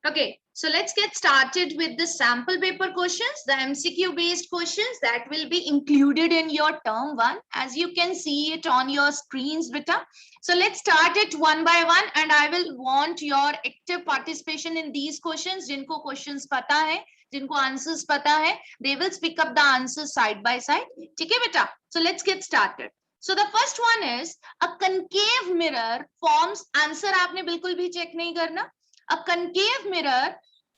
Okay, so let's get started with the sample paper questions, the MCQ based questions that will be included in your term 1, as you can see it on your screens, beta. So let's start it one by one, and I will want your active participation in these questions. Jinko questions pata hai, jinko answers pata hai, they will pick up the answers side by side. Okay, beta. So let's get started. So the first one is a concave mirror forms. Answer आपने बिल्कुल भी check नहीं करना. A concave mirror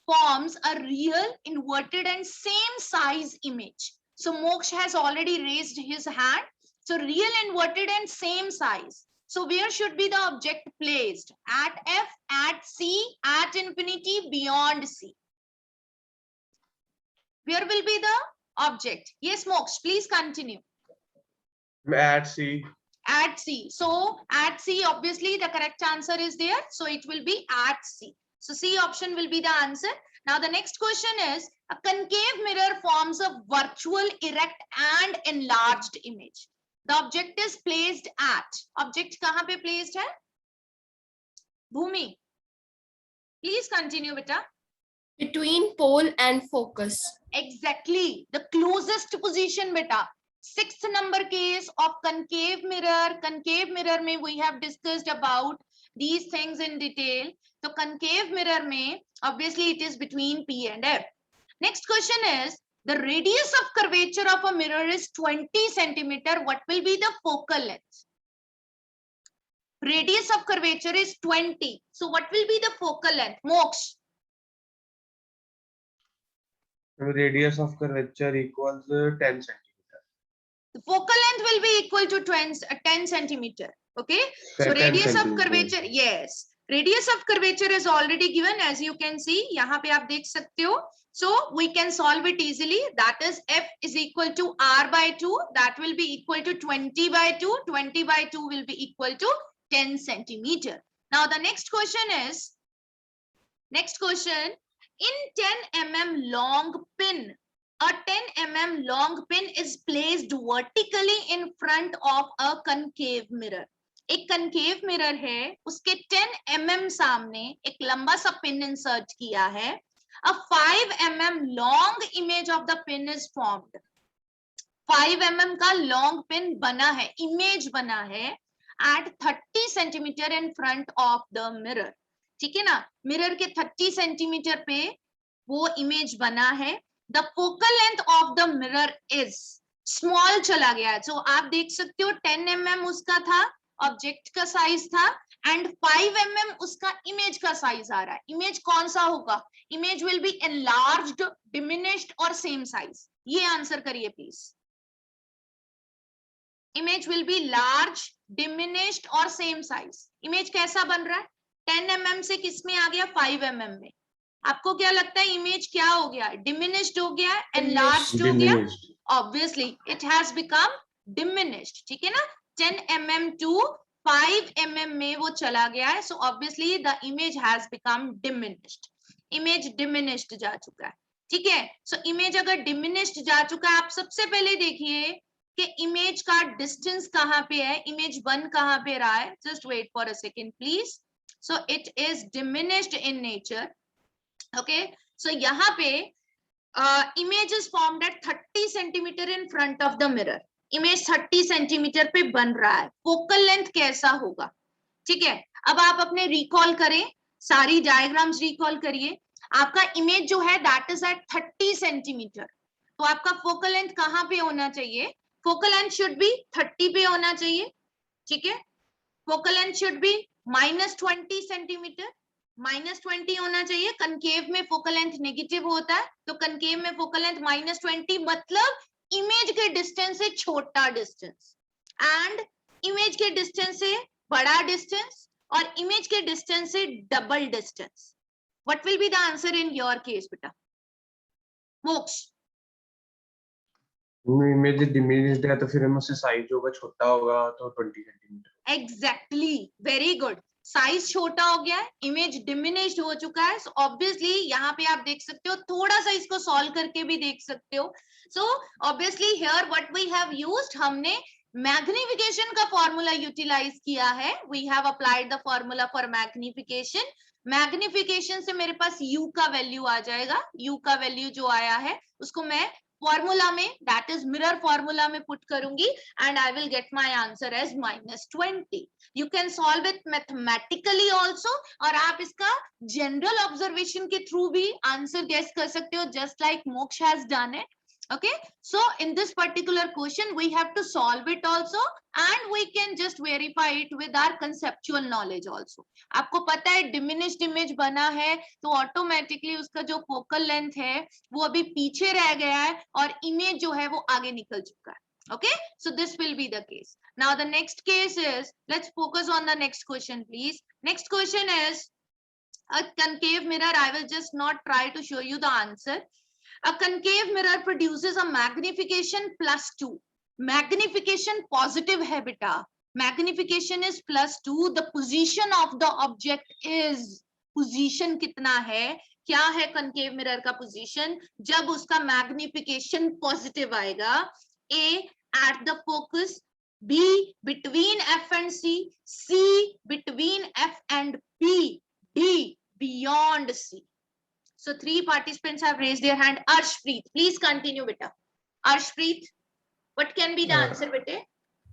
forms a real, inverted and same size image. So Moksh has already raised his hand. So real, inverted and same size. So where should be the object placed? At F, at C, at infinity, beyond C. Where will be the object? Yes, Moksh, please continue. At C. At C. So at C, obviously the correct answer is there. So it will be at C. So C option will be the answer. Now the next question is, a concave mirror forms a virtual, erect and enlarged image. The object is placed at. Object kahan pe placed hai? Bhumi. Please continue, beta. Between pole and focus. Exactly. The closest position, beta. Sixth number case of concave mirror. Concave mirror mein we have discussed about these things in detail. So concave mirror mein obviously it is between P and F. Next question is, the radius of curvature of a mirror is 20 centimeter. What will be the focal length? Radius of curvature is 20. So what will be the focal length? Moksh. Radius of curvature equals 10 centimeter. The focal length will be equal to 10 centimeter. Okay. So 10 radius of centimeter. curvature, yes. Radius of curvature is already given, as you can see. यहाँ पे आप देख सकते हो. So we can solve it easily. That is F is equal to R by 2. That will be equal to 20 by 2. 20 by 2 will be equal to 10 centimeter. Now the next question is, in 10 mm long pin, a 10 mm long pin is placed vertically in front of a concave mirror. एक concave mirror है, उसके 10 mm सामने एक लंबा सा pin insert किया है. A 5 mm long image of the pin is formed. 5 mm का long pin बना है, image बना है at 30 centimeter in front of the mirror. ठीक है ना, मिरर के 30 सेंटीमीटर पे वो इमेज बना है. The focal length of the mirror is small चला गया है. सो आप देख सकते हो 10 mm उसका था, ऑब्जेक्ट का साइज था, एंड 5 mm उसका इमेज का साइज आ रहा है. इमेज कौन सा होगा? Image will be enlarged, diminished और सेम साइज. ये आंसर करिए please. Image will be large, diminished और सेम साइज. इमेज कैसा बन रहा है? 10 mm से किस में आ गया? 5 mm में. आपको क्या लगता है इमेज क्या हो गया? डिमिनिश्ड हो गया, एनलार्ज्ड हो गया? Obviously it has become diminished. ठीक है ना, 10 mm टू 5 mm में वो चला गया है. So obviously the image has become diminished. Image diminished जा चुका है. ठीक है, सो इमेज अगर डिमिनिश्ड जा चुका है, आप सबसे पहले देखिए कि इमेज का डिस्टेंस कहाँ पे है, इमेज बन कहाँ पे रहा है. Just wait for a second please. So it is diminished in nature. Okay, so यहाँ पे image is formed at 30 centimeter in front of the mirror. Image 30 centimeter पे बन रहा है. Focal length कैसा होगा? ठीक है, अब आप अपने recall करें, सारी diagrams recall करिए. आपका image जो है that is at 30 centimeter. तो आपका focal length कहाँ पे होना चाहिए? Focal length should be 30 पे होना चाहिए. ठीक है, focal length should be -20 centimetre. -20 होना चाहिए. कंकेव में फोकल लेंथ नेगेटिव होता है, तो कंकेव में फोकल लेंथ -20 मतलब इमेज के डिस्टेंस से छोटा डिस्टेंस, एंड इमेज के डिस्टेंस से बड़ा डिस्टेंस, और इमेज के डिस्टेंस से double distance. What will be the answer in your case बेटा? मोक्ष. इमेज डिमिनिश्ड है तो फिर उससे साइज होगा छोटा होगा, तो 20 centimetre. Exactly, very good. Size छोटा हो गया है, इमेज डिमिनिश्ड हो चुका है. सो ऑब्वियसली यहाँ पे आप देख सकते हो, थोड़ा सा इसको सॉल्व करके भी देख सकते हो. So obviously here what we have used, हमने मैग्निफिकेशन का फॉर्मूला यूटिलाइज किया है, we have applied the formula for magnification. Magnification से मेरे पास u का वैल्यू आ जाएगा, u का वैल्यू जो आया है उसको मैं फॉर्मूला में, दैट इज मिरर फॉर्मूला में पुट करूंगी and I will get my answer as -20। You can solve it mathematically also, और आप इसका जनरल ऑब्जर्वेशन के थ्रू भी आंसर गेस कर सकते हो, just like Moksh has done it. Okay, so in this particular question we have to solve it also and we can just verify it with our conceptual knowledge also। आपको पता है diminished image बना है तो automatically उसका जो focal length है वो अभी पीछे रह गया है और image जो है वो आगे निकल चुका है। Okay, so this will be the case। Now the next case is, let's focus on the next question please। Next question is a concave mirror। I will just not try to show you the answer। A concave mirror produces a magnification +2। Magnification positive है बेटा, magnification is +2। The position of the object is, position कितना है, क्या है concave mirror का position जब उसका magnification positive आएगा? A at the focus, B between F and C, C between F and B, D beyond C। So 3 participants have raised their hand। Arshpreet, please continue beta। Arshpreet, what can be the answer beta?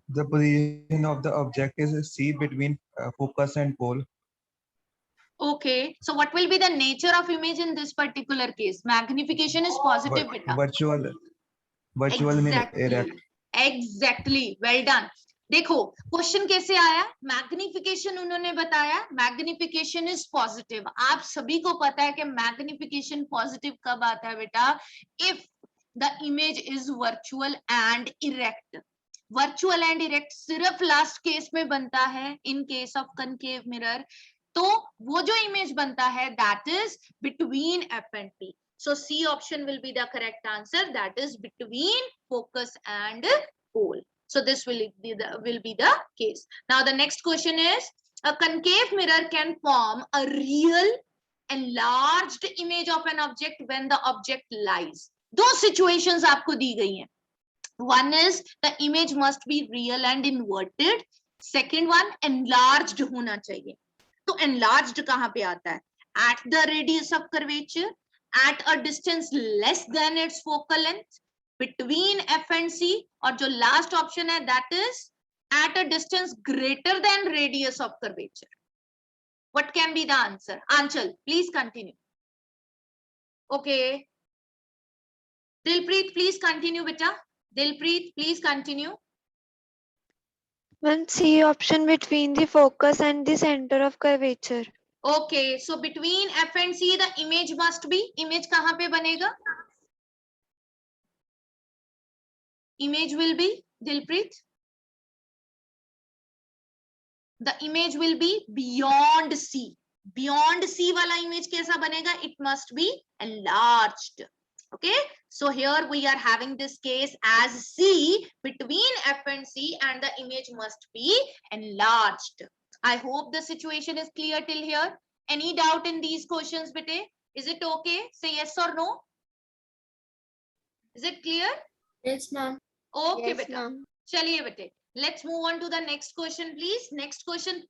The position of the object is C between focus and pole. Okay, so what will be the nature of image in this particular case? Magnification is positive beta। Virtual mean erect। Exactly, well done। देखो question कैसे आया, magnification उन्होंने बताया, magnification is positive. आप सभी को पता है कि मैग्निफिकेशन पॉजिटिव कब आता है बेटा? If the image is virtual and erect. Virtual and erect सिर्फ लास्ट केस में बनता है, in case of concave mirror. तो वो जो इमेज बनता है that is between F and P. So C option will be the correct answer, that is between focus and pole। So this will be the case। Now the next question is, a concave mirror can form a real enlarged image of an object when the object lies। दो situations आपको दी गई हैं। One is the image must be real and inverted, second one enlarged होना चाहिए। तो enlarged कहाँ पे आता है? At the radius of curvature, at a distance less than its focal length, between F and C, और जो last option है that is at a distance greater than radius of curvature। What can be the answer? Anchal, please continue। Okay, Dilpreet, please continue beta। Dilpreet, please continue। One C option between the focus and the center of curvature। Okay, so between F and C the image must be, image कहाँ पे बनेगा? Image will be, Dilpreet, the image will be beyond C। Beyond C वाला image कैसा बनेगा? It must be enlarged। Okay, so here we are having this case as C between F and C and the image must be enlarged। I hope the situation is clear till here। Any doubt in these questions bete? Is it okay? Say yes or no। Is it clear? Yes, ma'am. Okay Yes, beta। ma'am। चलिए बेटे, let's move on to the next question please। Next question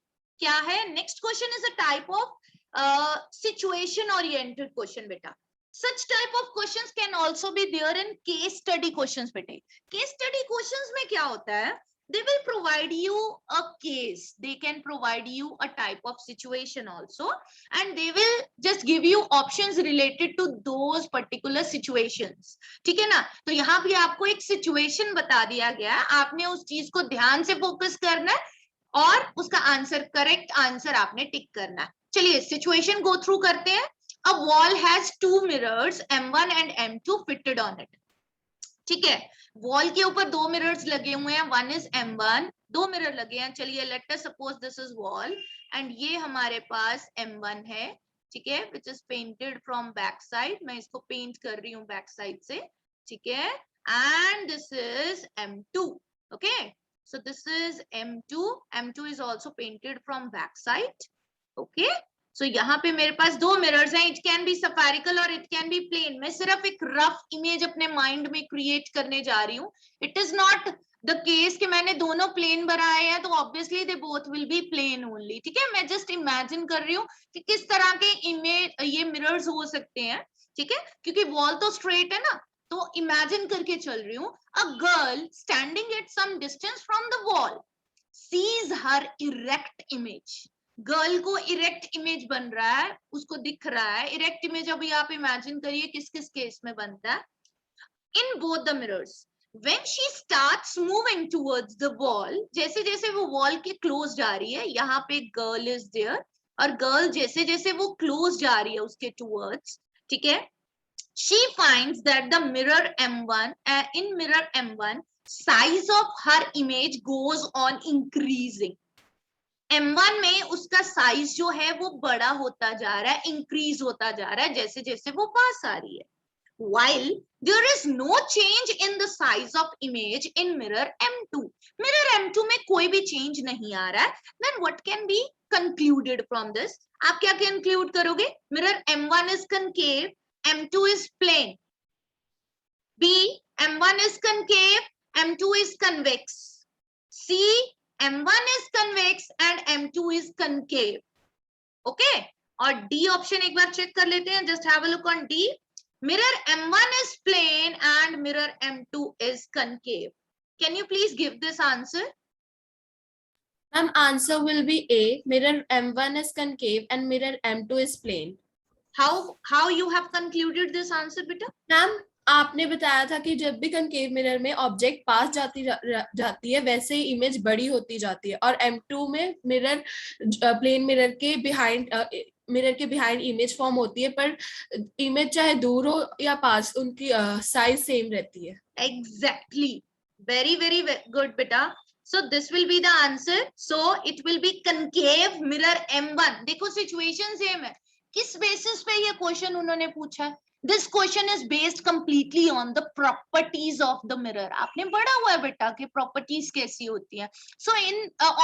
क्या है? Next question is a type of situation oriented question beta। Such type of questions can also be there in case study questions bete। Case study questions में क्या होता है? They will provide you a case, they can provide you a type of situation also, and they will just give you options related to those particular situations। ठीक है ना? तो यहाँ भी आपको एक situation बता दिया गया है, आपने उस चीज को ध्यान से फोकस करना है और उसका आंसर, करेक्ट आंसर आपने टिक करना है। चलिए सिचुएशन गो थ्रू करते हैं। A wall has 2 mirrors M1 and M2 fitted on it। ठीक है, वॉल के ऊपर 2 मिरर्स लगे हुए हैं, वन इज M1, 2 मिरर लगे हैं। चलिए let us suppose this is wall and ये हमारे पास M1 है, ठीक है, which is painted from back side. मैं इसको पेंट कर रही हूँ बैक साइड से, ठीक है, and this is M2। Okay, so this is M2, M2 is also painted from back side. Okay, so यहाँ पे मेरे पास 2 मिरर्स हैं, इट कैन बी सफेरिकल और इट कैन बी प्लेन। मैं सिर्फ एक रफ इमेज अपने माइंड में क्रिएट करने जा रही हूँ। It is not the case कि मैंने दोनों प्लेन बनाए हैं तो obviously they both will be plane only, ठीक है। मैं जस्ट इमेजिन कर रही हूँ कि किस तरह के इमेज ये मिरर्स हो सकते हैं, ठीक है, क्योंकि वॉल तो स्ट्रेट है ना, तो इमेजिन करके चल रही हूँ। A girl standing at some distance from the wall sees her erect image. Girl को इरेक्ट इमेज बन रहा है, उसको दिख रहा है इरेक्ट इमेज। अभी आप इमेजिन करिए किस किस केस में बनता है। In both the mirrors when she starts moving towards the wall, जैसे जैसे वो वॉल के क्लोज जा रही है, यहाँ पे गर्ल इज देयर, और गर्ल जैसे जैसे वो क्लोज जा रही है उसके टूवर्ड्स, ठीक है, she finds that the mirror M1 in mirror M1 size of her image goes on increasing. M1 में उसका साइज जो है वो बड़ा होता जा रहा है, इंक्रीज होता जा रहा है जैसे जैसे वो पास आ रही है. While there is no change in the size of image in mirror M2. Mirror M2 में कोई भी change नहीं आ रहा है. Then what can be concluded from this? आप क्या conclude करोगे? Mirror M1 is concave, M2 is plane. B, M1 is concave, M2 is convex. C, M1 is convex and M2 is concave. Okay? और D option एक बार check कर लेते हैं. Just have a look on D. Mirror M1 is plane and mirror M2 is concave. Can you please give this answer? Ma'am, answer will be A. Mirror M1 is concave and mirror M2 is plane. How you have concluded this answer, beta? Ma'am आपने बताया था कि जब भी concave mirror में object पास जाती है वैसे ही इमेज बड़ी होती जाती है, और M2 में मिरर प्लेन मिरर के बिहाइंड इमेज फॉर्म होती है, पर इमेज चाहे दूर हो या पास उनकी साइज सेम रहती है. Exactly. Very, very good, beta. So this will be the answer. So it will be concave mirror M1. देखो सिचुएशन सेम है. किस बेसिस पे ये क्वेश्चन उन्होंने पूछा है? This question is based completely on the properties of the mirror. आपने पढ़ा हुआ है बेटा कि properties कैसी होती हैं. So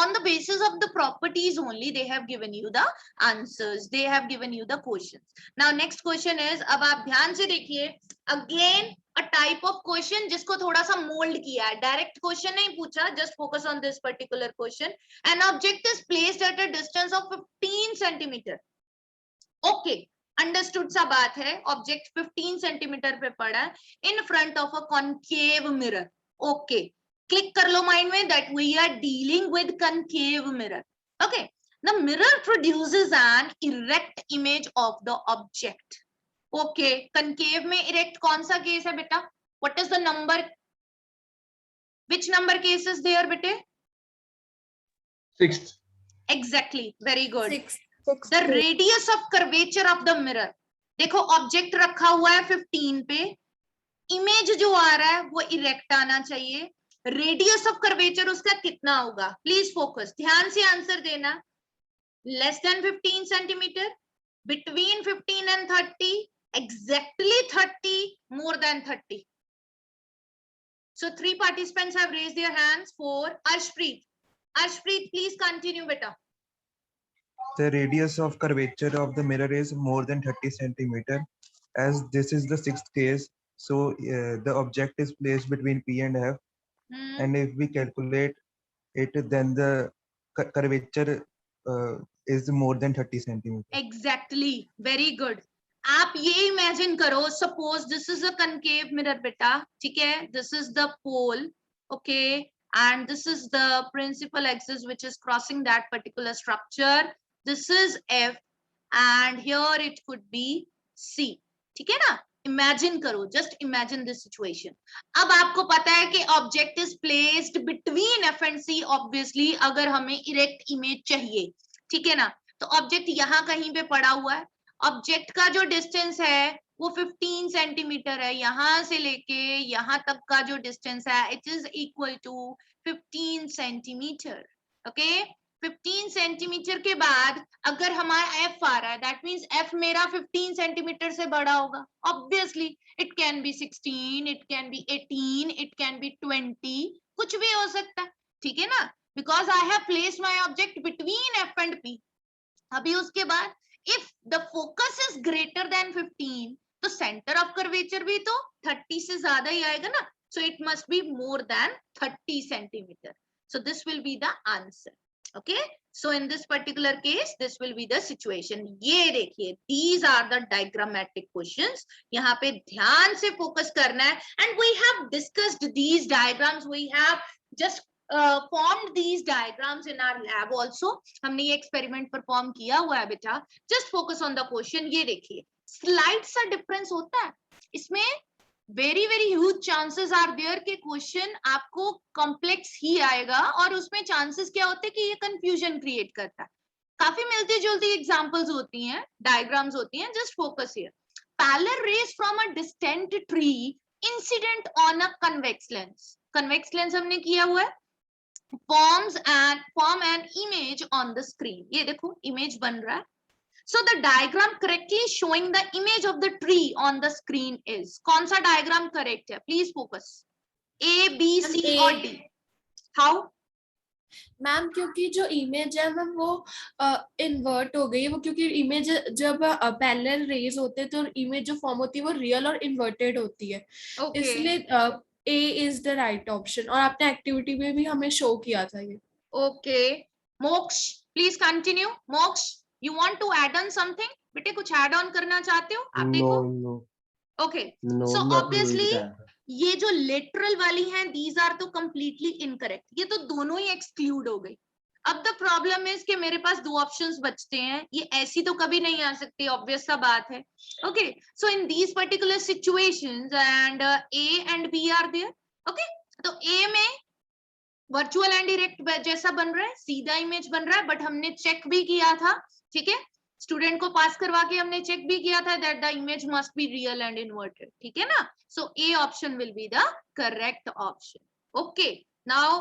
on the basis of the properties only they have given you the answers. They have given you the questions. Now next question is, अब आप ध्यान से देखिए, again a type of question जिसको थोड़ा सा mold किया है. Direct question नहीं पूछा, just focus on this particular question. An object is placed at a distance of 15 centimeter. Okay. Understood सा बात है. ऑब्जेक्ट 15 सेंटीमीटर पे पड़ा है in front of a concave mirror. Okay, click कर लो माइंड में that we are dealing with concave mirror. Okay, the mirror produces an erect image of the object. Okay, concave में इरेक्ट कौन सा case है बेटा? What is the number? Which number case is there बेटे? 6th. Exactly, very good. 6. The radius of curvature of the mirror. देखो object रखा हुआ है 15 पे, इमेज जो आ रहा है वो इरेक्ट आना चाहिए. रेडियस ऑफ कर्वेचर उसका कितना होगा? प्लीज फोकस, ध्यान से आंसर देना. Less than 15 centimetre, between 15 and 30, exactly 30, more than 30. So 3 participants have raised their hands for Arshpreet. Arshpreet, please continue beta. The radius of curvature of the mirror is more than 30 centimeter. As this is the 6th case, so the object is placed between P and F. And if we calculate it, then the curvature is more than 30 centimeter. Exactly, very good. आप ये imagine करो, suppose this is a concave mirror बेटा, ठीक है, this is the pole, okay, and this is the principal axis which is crossing that particular structure. This is F and here it could be C. ठीक है ना? Imagine करो, just imagine this situation. अब आपको पता है कि object is placed between F and C. Obviously अगर हमें इरेक्ट इमेज चाहिए, ठीक है ना, तो ऑब्जेक्ट यहाँ कहीं पे पड़ा हुआ है. ऑब्जेक्ट का जो डिस्टेंस है वो 15 सेंटीमीटर है. यहां से लेके यहां तक का जो डिस्टेंस है it is equal to 15 centimetre. Okay, 15 centimetre के बाद अगर हमारा F आ रहा है, दैट मींस F मेरा 15 सेंटीमीटर से बड़ा होगा. Obviously it can B 16, it can B 18, it can B 20, कुछ भी हो सकता है, ठीक है ना, because I have placed my object between F and P. अभी उसके बाद if the focus is greater than 15, तो सेंटर ऑफ कर्वेचर भी तो 30 से ज्यादा ही आएगा ना. so it must be more than 30 centimeter. So this will be the answer. Okay, so in this particular case this will be the situation. ये देखिए, these are the diagrammatic questions. यहाँ पे ध्यान से focus करना है, and we have discussed these diagrams. We have just formed these diagrams in our lab also. हमने ये experiment perform किया हुआ है बेटा. Just focus on the question. ये देखिए, slight सा difference होता है इसमें. Very very huge chances are there कि क्वेश्चन आपको कॉम्प्लेक्स ही आएगा, और उसमें चांसेस क्या होते हैं कि ये कंफ्यूजन क्रिएट करता है. काफी मिलती जुलती एग्जांपल्स होती हैं, डायग्राम्स होती हैं. Just focus here. Parallel raise from a distant tree incident on a convex lens. Convex lens हमने किया हुआ है. Form an image on the screen. ये देखो इमेज बन रहा है. So the diagram correctly showing the image of the tree on the screen is. कौन सा diagram correct है? Please focus. A, B, C और D. How? मैम क्योंकि जो इमेज है मैम वो इन्वर्ट हो गई है, वो क्योंकि इमेज जब पैरेलल रेज होते हैं तो इमेज जो फॉर्म होती है वो रियल और इन्वर्टेड होती है. Okay. इसलिए A is the right option, और आपने एक्टिविटी में भी हमें शो किया था ये. Okay. Moksh, please continue. Moksh, you want to add on something? बेटे कुछ add on करना चाहते हो? आप देखो. No. Okay. No, So not obviously really that. ये जो लेटरल वाली हैं, these are तो completely incorrect. ये तो दोनों ही exclude हो गई. अब the problem is कि मेरे पास दो options बचते हैं. ये ऐसी तो कभी नहीं आ सकती, obvious सा बात है. Okay. So in these particular situations and A and B are there. Okay. तो A में वर्चुअल एंड डायरेक्ट जैसा बन रहा है, सीधा इमेज बन रहा है, बट हमने चेक भी किया था. ठीक है, स्टूडेंट को पास करवा के हमने चेक भी किया था that the image must be real and inverted. ठीक है ना. So A option will be the correct option. Okay, now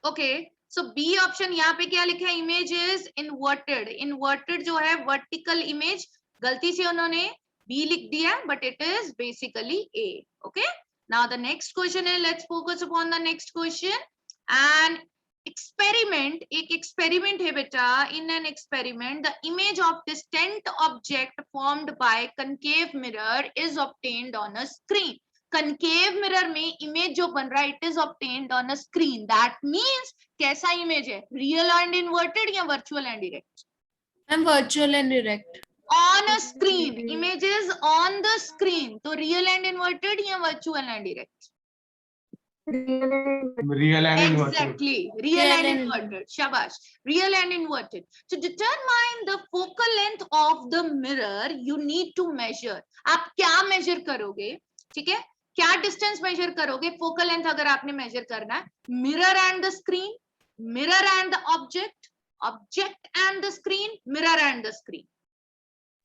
okay, so B option यहाँ पे क्या लिखा है? Image is inverted. इन्वर्टेड जो है वर्टिकल इमेज, गलती से उन्होंने बी लिख दिया, but it is basically A. Okay, now the next question is, let's focus upon the next question. And experiment, एक experiment है बेटा. In an experiment the image of distant object formed by concave mirror is obtained on a screen. concave mirror में image जो बन रहा है it is obtained on a screen. That means कैसा image है? real and inverted या virtual and direct? Ma'am virtual and direct. On a screen, images on the screen. तो real and inverted या virtual and direct? Real and inverted. Exactly, real and inverted. Shabash, real and inverted. To determine the focal length of the mirror, you need to measure. आप क्या measure करोगे? ठीक है, क्या distance measure करोगे? Focal length अगर आपने measure करना है, mirror and the screen, mirror and the object, object and the screen, mirror and the screen.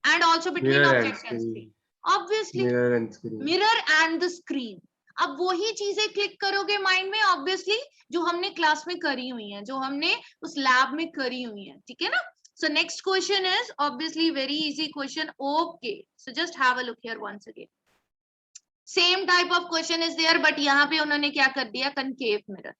And also between Mirror object and screen. Obviously, Mirror and screen. mirror and the screen. अब वही चीजें click करोगे mind में, obviously जो हमने class में करी हुई हैं, जो हमने उस लैब में करी हुई हैं. ठीक है ना. So next question is obviously very easy question. Okay, so just have a look here once again. Same type of question is there, but यहाँ पे उन्होंने क्या कर दिया? concave mirror.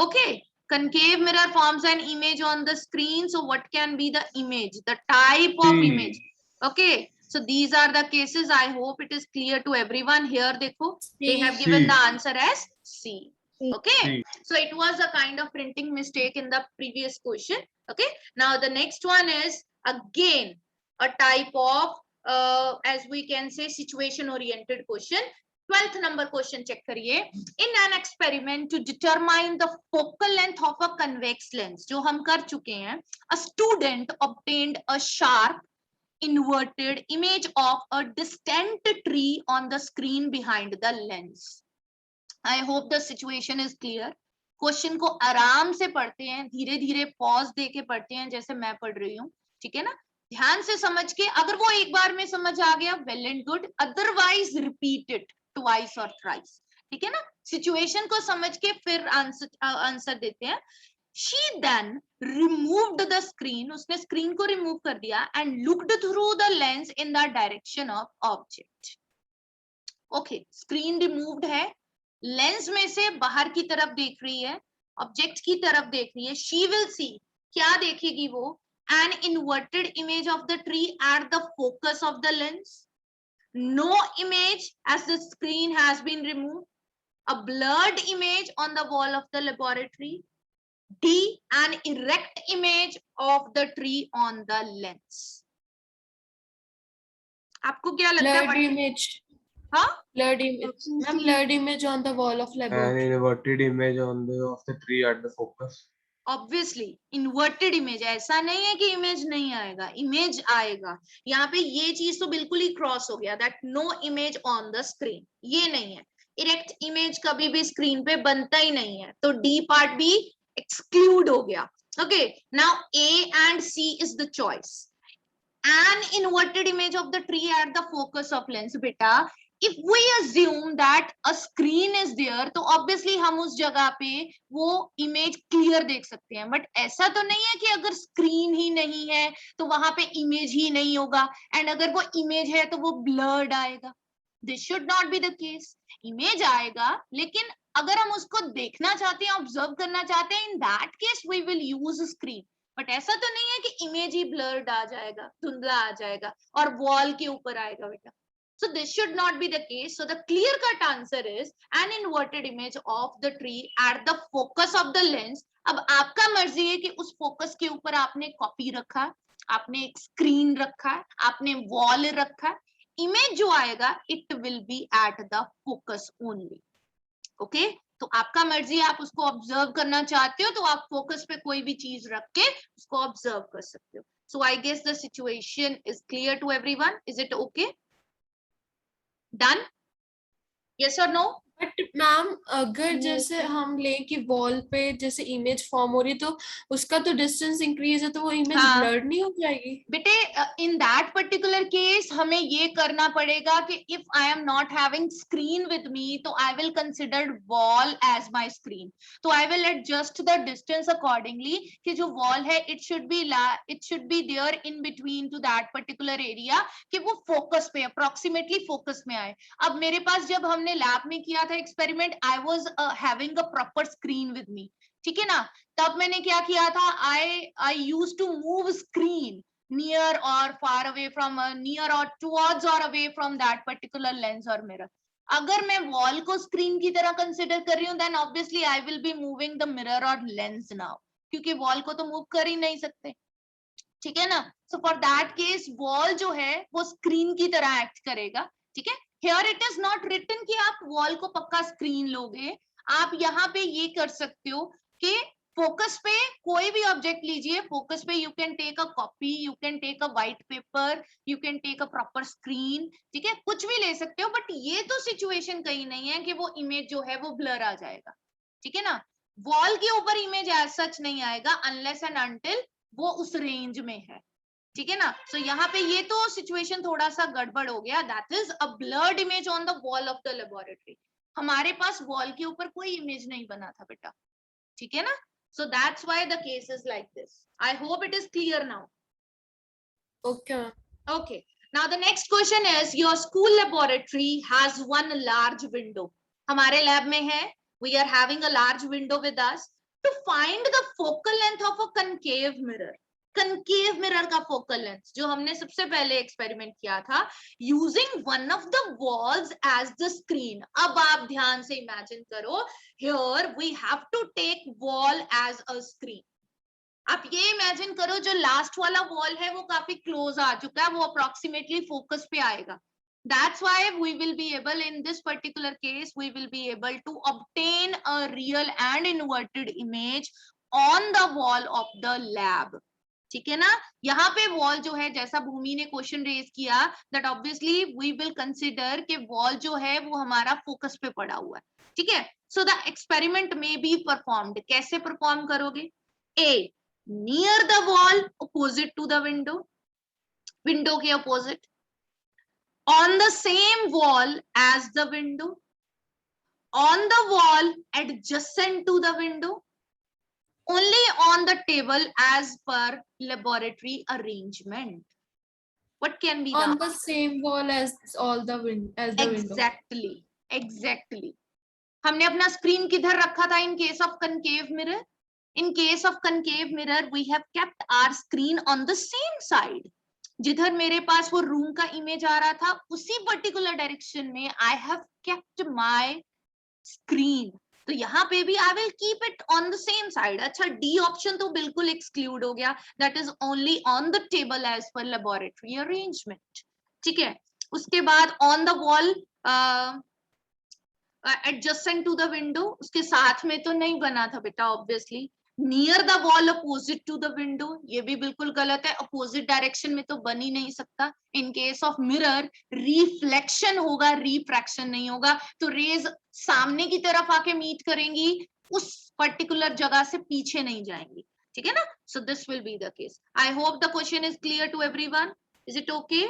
Okay, concave mirror forms an image on the screen. So what can be the image? The type of image. Okay, so these are the cases. I hope it is clear to everyone. Here देखो, they have given the answer as C. Okay, so it was a kind of printing mistake in the previous question. Okay, now the next one is again a type of as we can say situation oriented question. 12th number question check करिए. In an experiment to determine the focal length of a convex lens, जो हम कर चुके हैं, a student obtained a sharp inverted image of a distant tree on the screen behind the lens. I hope the situation is clear. Question को आराम से पढ़ते हैं, धीरे धीरे पॉज देके पढ़ते हैं जैसे मैं पढ़ रही हूँ. ठीक है ना. ध्यान से समझ के, अगर वो एक बार में समझ आ गया well and good, otherwise repeat it twice और थ्राइस. ठीक है ना. सिचुएशन को समझ के फिर आंसर देते हैं. She then removed the screen. उसने स्क्रीन को रिमूव कर दिया and looked through the lens in the direction of object. Okay, screen removed है, लेंस में से बाहर की तरफ देख रही है, ऑब्जेक्ट की तरफ देख रही है. She will see, क्या देखेगी वो? An inverted image of the tree at the focus of the lens. No image as the screen has been removed. A blurred image on the wall of the laboratory. D, an erect image of the tree on the lens. आपको क्या लगता है? Blurred image. हाँ, Blurred image. Ma'am, blurred image on the wall of An laboratory. inverted image on the of the tree at the focus. Obviously inverted image, ऐसा नहीं है कि image नहीं आएगा, इमेज आएगा। यहाँ पे ये चीज तो बिल्कुल ही क्रॉस हो गया, that no image on the screen, ये नहीं है। इरेक्ट इमेज कभी भी स्क्रीन पे बनता ही नहीं है, तो डी पार्ट भी एक्सक्लूड हो गया। Okay, now A and C is the choice. An inverted image of the tree at the focus of lens, बेटा if we assume that a screen is there, तो obviously हम उस जगह पे वो इमेज क्लियर देख सकते हैं, बट ऐसा तो नहीं है कि अगर स्क्रीन ही नहीं है तो वहां पे इमेज ही नहीं होगा, एंड अगर वो इमेज है तो वो ब्लर्ड आएगा। This should not be the case. Image आएगा, लेकिन अगर हम उसको देखना चाहते हैं, ऑब्जर्व करना चाहते हैं, in that case we will use screen. But ऐसा तो नहीं है कि इमेज ही ब्लर्ड आ जाएगा, धुंधला आ जाएगा और वॉल के ऊपर आएगा बेटा। So this should not be the case. So the clear cut answer is an inverted image of the tree at the focus of the lens. अब आपका मर्जी है कि उस फोकस के ऊपर आपने कॉपी रखा, आपने एक स्क्रीन रखा, आपने वॉल रखा, इमेज जो आएगा it will be at the focus only. Okay? तो आपका मर्जी, आप उसको ऑब्जर्व करना चाहते हो तो आप फोकस पे कोई भी चीज रख के उसको ऑब्जर्व कर सकते हो। So I guess the situation is clear to everyone. Is it okay? Done? Yes or no? But ma'am अगर जैसे हम ले कि वॉल पे जैसे इमेज फॉर्म हो रही है तो उसका तो डिस्टेंस इंक्रीज है तो वो इमेज हाँ। ब्लर्ड नहीं हो जाएगी? बेटे इन दैट पर्टिकुलर केस हमें ये करना पड़ेगा कि if I am not having screen with me तो I will consider wall as my screen, तो I will adjust the distance accordingly कि जो वॉल है it should be there in between to that particular area, कि वो focus पे approximately focus में आए। अब मेरे पास जब हमने लैब में किया था experiment, I was having a proper screen with मी, ठीक है ना, तब मैंने क्या किया था, I used to move screen near or far away from near or towards or away from that particular lens or mirror. अगर मैं वॉल को स्क्रीन की तरह कंसिडर कर रही हूँ then obviously I will be moving the mirror or lens now, क्योंकि wall को तो मूव कर ही नहीं सकते, ठीक है ना। So for that case wall जो है वो स्क्रीन की तरह एक्ट करेगा, ठीक है। Here it is not written कि आप वॉल को पक्का स्क्रीन लोगे, आप यहाँ पे ये कर सकते हो कि फोकस पे कोई भी ऑब्जेक्ट लीजिए, फोकस पे you can take a copy, you can take a white paper, you can take a proper screen, ठीक है, कुछ भी ले सकते हो, बट ये तो सिचुएशन कहीं नहीं है कि वो इमेज जो है वो ब्लर आ जाएगा, ठीक है ना। वॉल के ऊपर इमेज एज सच नहीं आएगा अनलेस एंड अनटिल वो उस रेंज में है, ठीक है ना। सो यहाँ पे ये तो सिचुएशन थोड़ा सा गड़बड़ हो गया, that is a blurred image on the wall of the laboratory. हमारे पास वॉल के ऊपर कोई इमेज नहीं बना था बेटा, ठीक है ना। So that's why the case is like this. I hope it is clear now. Okay. Okay. Now the next question is, your school laboratory has one large window. हमारे lab में है, we are having a large window with us. To find the focal length of a concave mirror. Concave mirror का focal length जो हमने सबसे पहले experiment किया था, using one of the walls as the screen. अब आप ध्यान से इमेजिन करो, here we have to take wall as a screen. आप ये इमेजिन करो जो लास्ट वाला वॉल है वो काफी क्लोज आ चुका है, वो अप्रोक्सीमेटली फोकस पे आएगा। That's why we will be able, in this particular case, we will be able to obtain a real and inverted image on the wall of the lab. ठीक है ना। यहाँ पे वॉल जो है, जैसा भूमि ने क्वेश्चन रेज किया, that obviously we will consider कि वॉल जो है वो हमारा फोकस पे पड़ा हुआ है, ठीक है। सो द एक्सपेरिमेंट में बी परफॉर्म्ड, कैसे परफॉर्म करोगे? A, near the wall opposite to the window, window के opposite, on the same wall as the window, on the wall adjacent to the window, only on the table as per laboratory arrangement. What can be On the the same wall as all the window. Exactly. हमने अपना screen किधर रखा था in case of concave mirror? In case of concave mirror, we have kept our screen on the same side. जिधर मेरे पास वो room का image आ रहा था, उसी पर्टिकुलर डायरेक्शन में I have kept my screen. तो यहाँ पे भी I will keep it on the same side. अच्छा, डी ऑप्शन तो बिल्कुल एक्सक्लूड हो गया, that is only on the table as per laboratory arrangement. ठीक है, उसके बाद on the wall adjacent to the window, उसके साथ में तो नहीं बना था बेटा obviously. Near the wall opposite to the window, ये भी बिल्कुल गलत है, अपोजिट डायरेक्शन में तो बन ही नहीं सकता। In case of mirror reflection होगा, रिफ्रैक्शन नहीं होगा। तो रेज सामने की तरफ आके मीट करेंगी, उस पर्टिकुलर जगह से पीछे नहीं जाएंगी। ठीक है ना? So this will be the case. I hope the question is clear to everyone. Is it okay?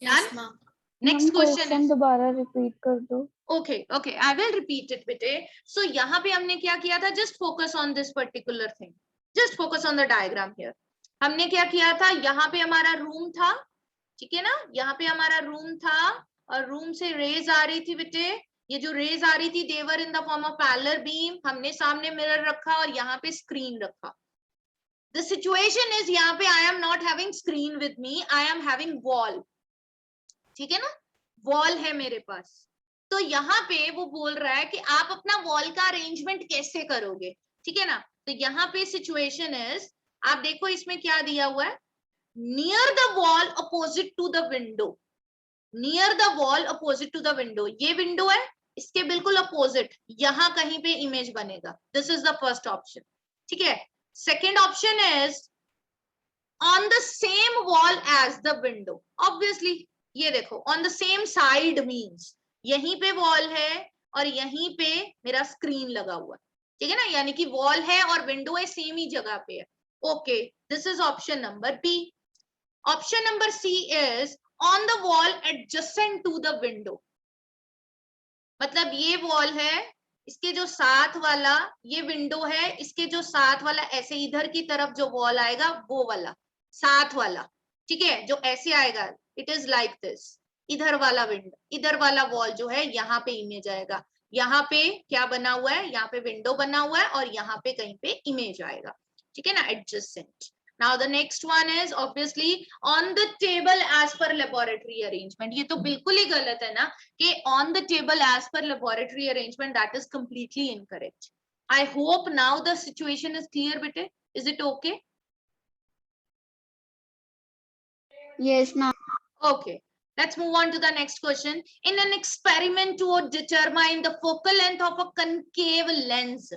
Yes, ma'am. Next question है, दोबारा रिपीट कर दो। Okay okay, I will repeat it बेटे। सो यहाँ पे हमने क्या किया था, just focus on this particular thing, just focus on the diagram here. हमने क्या किया था, यहाँ पे हमारा रूम था, ठीक है ना, यहाँ पे हमारा रूम था और रूम से रेज आ रही थी बेटे। ये जो रेज आ रही थी there in the form of parallel beam. हमने सामने मिरर रखा और यहाँ पे स्क्रीन रखा। द सिचुएशन इज, यहाँ पे आई am not having screen with me, I am having wall. ठीक है ना, वॉल है मेरे पास। तो यहाँ पे वो बोल रहा है कि आप अपना वॉल का अरेंजमेंट कैसे करोगे। ठीक है ना, तो यहाँ पे सिचुएशन इज, आप देखो इसमें क्या दिया हुआ है, near the wall opposite to the window. Near the wall opposite to the window, ये विंडो है, इसके बिल्कुल अपोजिट यहाँ कहीं पे इमेज बनेगा। This is the first option. ठीक है, second option is on the same wall as the window. Obviously ये देखो, on the same side means यहीं पे वॉल है और यहीं पे मेरा स्क्रीन लगा हुआ है। ठीक है ना, यानी कि वॉल है और विंडो है, सेम ही जगह पे है। Okay, this is option number B. Option number C is on the wall adjacent to the window. मतलब ये वॉल है, इसके जो साथ वाला ये विंडो है, इसके जो साथ वाला ऐसे इधर की तरफ जो वॉल आएगा वो वाला साथ वाला। ठीक है, जो ऐसे आएगा, इट इज लाइक दिस। इधर वाला विंडो, इधर वाला वॉल जो है यहाँ पे इमेज आएगा। यहाँ पे क्या बना हुआ है, यहाँ पे विंडो बना हुआ है और यहाँ पे कहीं पे इमेज आएगा। ठीक है ना, adjacent. Now the next one is obviously on the table as per laboratory arrangement. ये तो बिल्कुल ही गलत है ना, कि on the table as per laboratory arrangement, that is completely incorrect. I hope now the situation is clear, bete. Is it okay? Yes, ma'am. Okay. Let's move on to the next question. In an experiment to determine the focal length of a concave lens.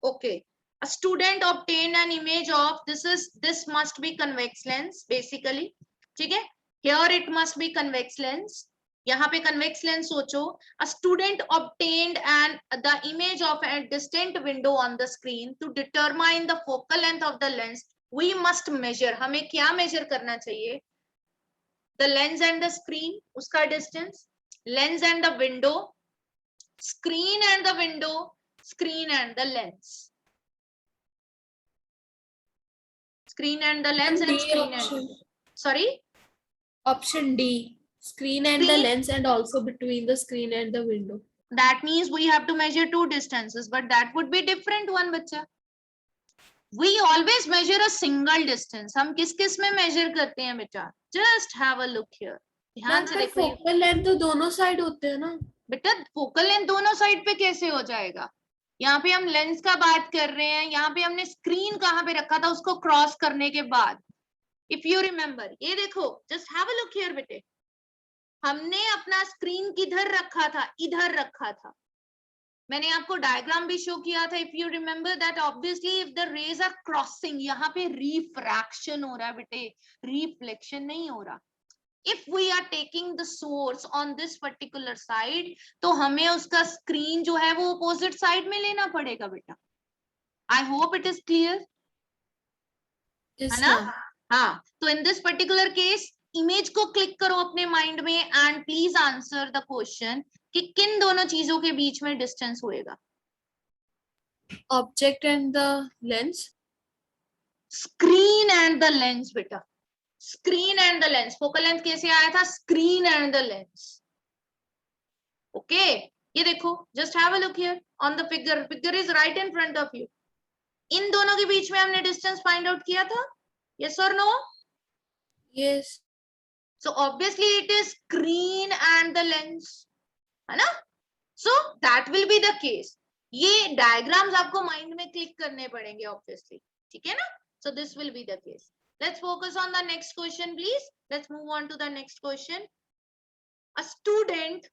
Okay. A student obtained an image of this must be convex lens basically. ठीक है, here it must be convex lens. यहाँ पे convex lens सोचो. A student obtained the image of a distant window on the screen. To determine the focal length of the lens, we must measure. हमें क्या measure करना चाहिए? The lens and the screen, उसका distance, lens and the window, screen and the window, screen and the lens. Screen and the lens and screen and, sorry, Option D, screen and the lens and also between the screen and the window. that means we have to measure two distances, but that would be different one बच्चा. We always measure a single distance. हम किस किस में measure करते हैं बेटा? Just have a look here. ध्यान से देखो, फोकल लेंथ तो दोनों साइड होते हैं ना बेटा। फोकल लेंथ दोनों साइड पे कैसे हो जाएगा? यहाँ पे हम लेंस का बात कर रहे हैं, यहाँ पे हमने स्क्रीन कहाँ पे रखा था उसको क्रॉस करने के बाद। इफ यू रिमेम्बर, ये देखो, just have a look here बेटे, हमने अपना स्क्रीन किधर रखा था? इधर रखा था। मैंने आपको डायग्राम भी शो किया था। If you remember that obviously if the rays are crossing, यहाँ पे रिफ्रैक्शन हो रहा है बेटे, रिफ्लेक्शन नहीं हो रहा। If we are taking the source on this particular side, तो हमें उसका स्क्रीन जो है वो opposite side में लेना पड़ेगा बेटा। I hope it is clear, है ना? हाँ, तो in this particular case, image को क्लिक करो अपने माइंड में and please answer the question कि किन दोनों चीजों के बीच में डिस्टेंस होएगा? Object and the lens, screen and the lens बेटा, screen and the lens. Focal length कैसे आया था? Screen and the lens. Okay, ये देखो, just have a look here on the figure, figure is right in front of you. इन दोनों के बीच में हमने डिस्टेंस फाइंड आउट किया था, यस और no? Yes. So obviously it is screen and the lens. है ना? So that will be the case. ये डायग्राम्स आपको माइंड में क्लिक करने पड़ेंगे ऑब्वियसली, ठीक है ना? So this will be the case. Let's focus on the next question, please. Let's move on to the next question. A student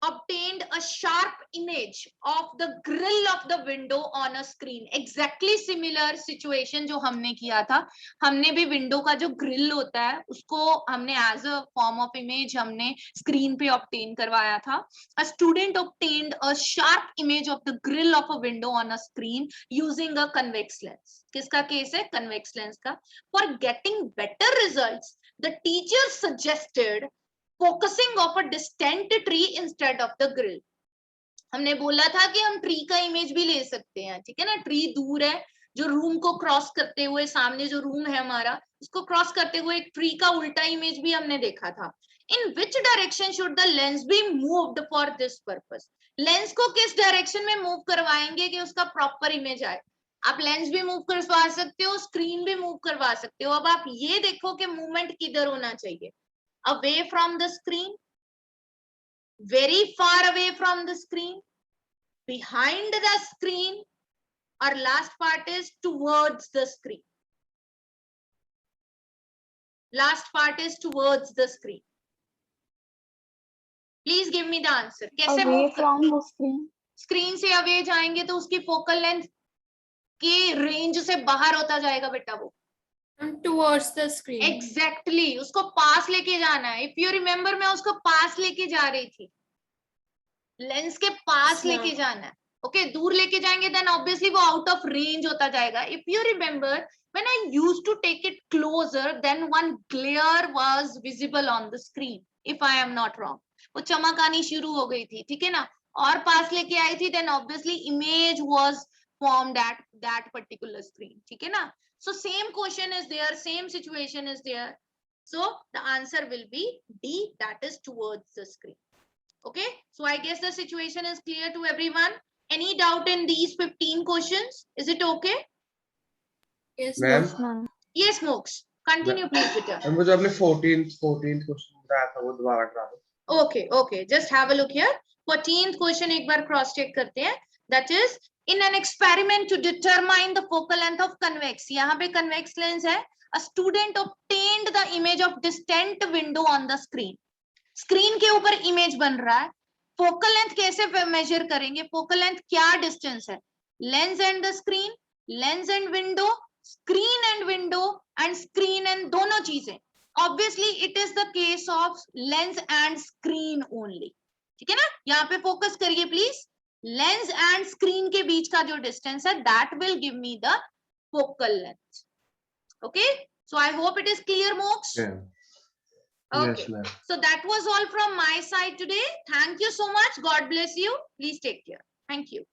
obtained a sharp image of the grill of the window on a screen. Exactly similar situation जो हमने किया था. हमने भी window का जो grill होता है उसको हमने as a form of image हमने screen पे obtain करवाया था. A student obtained a sharp image of the grill of a window on a screen using a convex lens. किसका केस है? Convex lens का. For getting better results, the teacher suggested focusing of a distant tree instead of the grill. हमने बोला था कि हम tree का image भी ले सकते हैं, ठीक है ना? ट्री दूर है, जो रूम को क्रॉस करते हुए, सामने जो रूम है हमारा उसको क्रॉस करते हुए एक ट्री का उल्टा इमेज भी हमने देखा था. In which direction should the lens be moved for this purpose? Lens को किस डायरेक्शन में मूव करवाएंगे कि उसका प्रॉपर इमेज आए? आप लेंस भी मूव करवा सकते हो, स्क्रीन भी मूव करवा सकते हो. अब आप ये देखो कि मूवमेंट किधर होना चाहिए. Away from the screen, very far away from the screen, behind the screen, or last part is towards the screen. Last part is towards the screen. Please give me the answer. कैसे Away move from the screen. Screen से away जाएंगे तो उसकी focal length के range से बाहर होता जाएगा बेटा वो. towards the screen. Exactly, उसको पास लेके जाना है. इफ यू रिमेम्बर मैं उसको पास लेके जा रही थी, लेंस के पास लेके जाना है. ओके, दूर लेके जाएंगे देन ऑब्वियसली वो आउट ऑफ रेंज होता जाएगा. If you remember when I used to take it closer then one glare was visible on the screen, if I am not wrong. वो चमक आनी शुरू हो गई थी, ठीक है ना? और पास लेके आई थी then obviously image was formed at that particular screen, ठीक है ना? So same question is there, same situation is there. So the answer will be D, that is towards the screen. Okay, so I guess the situation is clear to everyone. Any doubt in these 15 questions? Is it okay? Yes, ma'am ma'am. Yes, Mox. Continue please, beta. मुझे आपने 14th question बताया था वो दोबारा करा दो. Okay, okay. Just have a look here. 14th question एक बार cross check करते हैं. That is in an experiment to determine the focal length of convex. यहाँ पे convex lens है. A student obtained the image of distant window on the screen. Screen के ऊपर image बन रहा है. Focal length कैसे measure करेंगे? Focal length क्या distance है? Lens and the screen, lens and window, screen and window, and screen and दोनों चीजें. Obviously it is the case of lens and screen only. ठीक है ना? यहाँ पे focus करिए please. Lens and screen के बीच का जो distance है that will give me the focal length. Okay, so I hope it is clear, Mox. Yeah. Okay, Yes, ma'am. so that was all from my side today. Thank you so much. God bless you. Please take care. Thank you.